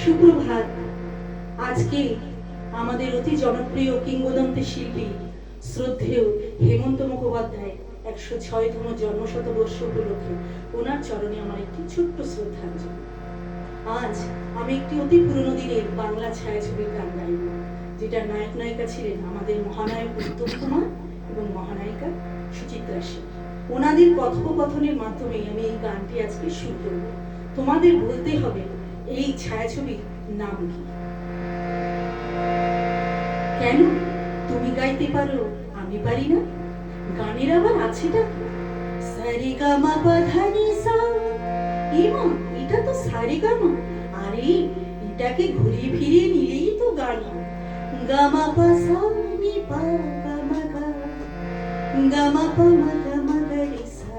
সুপ্রভাত। আজকে আমাদের অতি জনপ্রিয় কিংবদন্তি শিল্পী শ্রদ্ধেয় হেমন্ত মুখোপাধ্যায় 106তম জন্মশতবর্ষ উপলক্ষে ওনার চরণে আমার একটি ছোট্ট শ্রদ্ধাঞ্জলি। আজ আমি একটি অতি পুরনো দিনের বাংলা ছায়াছবির গান গাইব, যেটা নায়ক নায়িকা ছিলেন আমাদের মহানায়ক উত্তম কুমার এবং মহানায়িকা সুচিত্রা সেন। ওনাদের কথোপকথনের মাধ্যমে আমি এই গানটি আজকে শুরু করব। তোমাদের বলতে হবে এই ছায়াছবির নাম কি। কেন? তুমি গাইতে পারো, আমি পারি না? গানের আবার আছেটা কি? সারেগামা পাধানি সা। ইমা, এটা তো সারেগামা। আরে এটাকে ঘুরিয়ে ফিরিয়ে নিলেই তো গান হয়। গামা পা সা নি পা গামা গা, গামা পা মা গামা গা রে সা।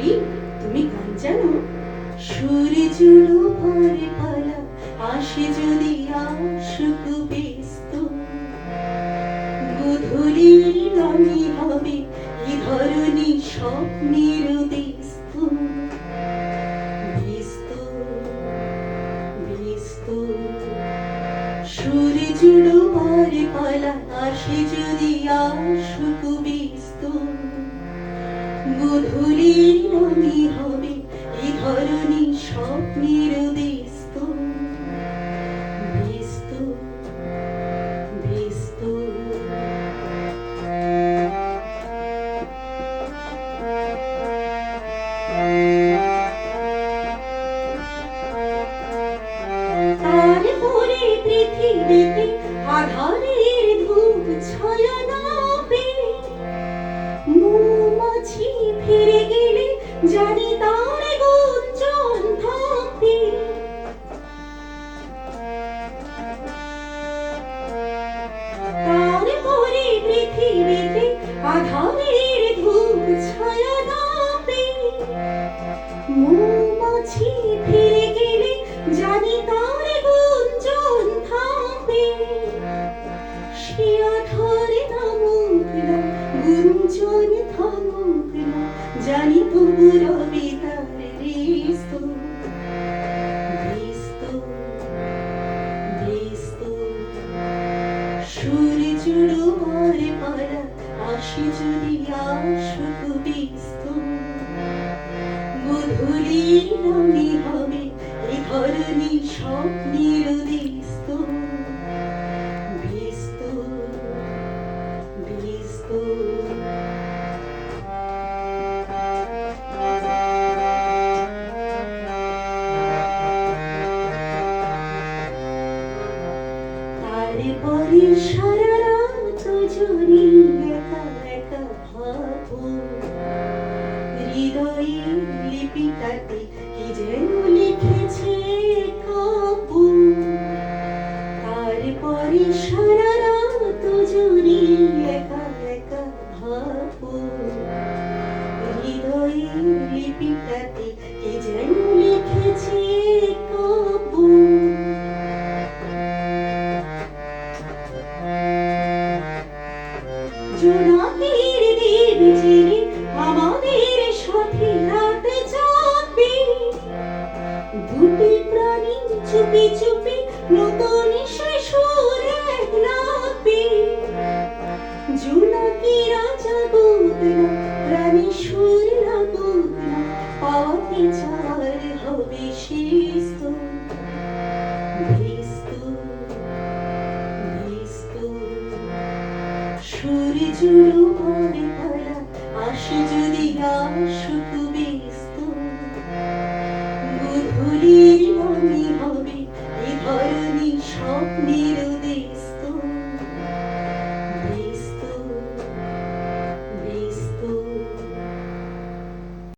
এই তুমি গান জানো? সুরে জুড়ো ভরে পালা আসে যদি আশুক ব্যস্ত, গধূলির রঙে হবে এ ধরনী স্বপ্নের ব্যস্ত। ব্যস্ত ব্যস্ত সুরে জুড়ো ভরে পালা আসে যদি আশুক ব্যস্ত, গধূলির রঙে হবে এ ধরনী স্বপ্নের ব্যস্ত। ব্যস্ত ব্যস্ত তারপরে পৃথিবীতে আধারের ধূপ ছায়া নামবে। মৌমাছি ফিরে গেলে জানি তার গুঞ্জন থাকবে। তারপরে পৃথিবীতে আধারের ধূপ ছায়া নামবে। মৌমাছি ফিরে গেলে জানি তার গুঞ্জন থাকবে। সে আধারে নামুক না, গুঞ্জন থামুক না, জানি তবু রবে তার রেস্ত। ব্যস্ত ব্যস্ত সুরে জুড়ো ভরে পালা আসে যদি আশুক ব্যস্ত, গধূলির রঙে হবে এ ধরনী স্বপ্নের ব্যস্ত। ব্যস্ত ব্যস্ত তারপরে সারা রাত জুড়ে একা একা ভাবো, হৃদয়ে লিপিটাতে কি যেন লিখেছে কাব্য। তারপরে সারা রাত জুড়ে একা একা ভাবো, হৃদয়ে লিপিটাতে কি যেন লিখেছে কাব্য। জোনাকির দ্বীপ চিরে আমাদের সাথে রাত যাবে। দুটি প্রাণী চুপি চুপি নতুন সে সুরে লাগবে। জোনাকিরা জাগুক না, প্রাণী সুর লাগুক না, পাওয়াতে চাওয়ার হবে শেষ। ব্যস্ত ব্যস্ত সুরে জুড়ো ভরে পালা আসে যদি আশুক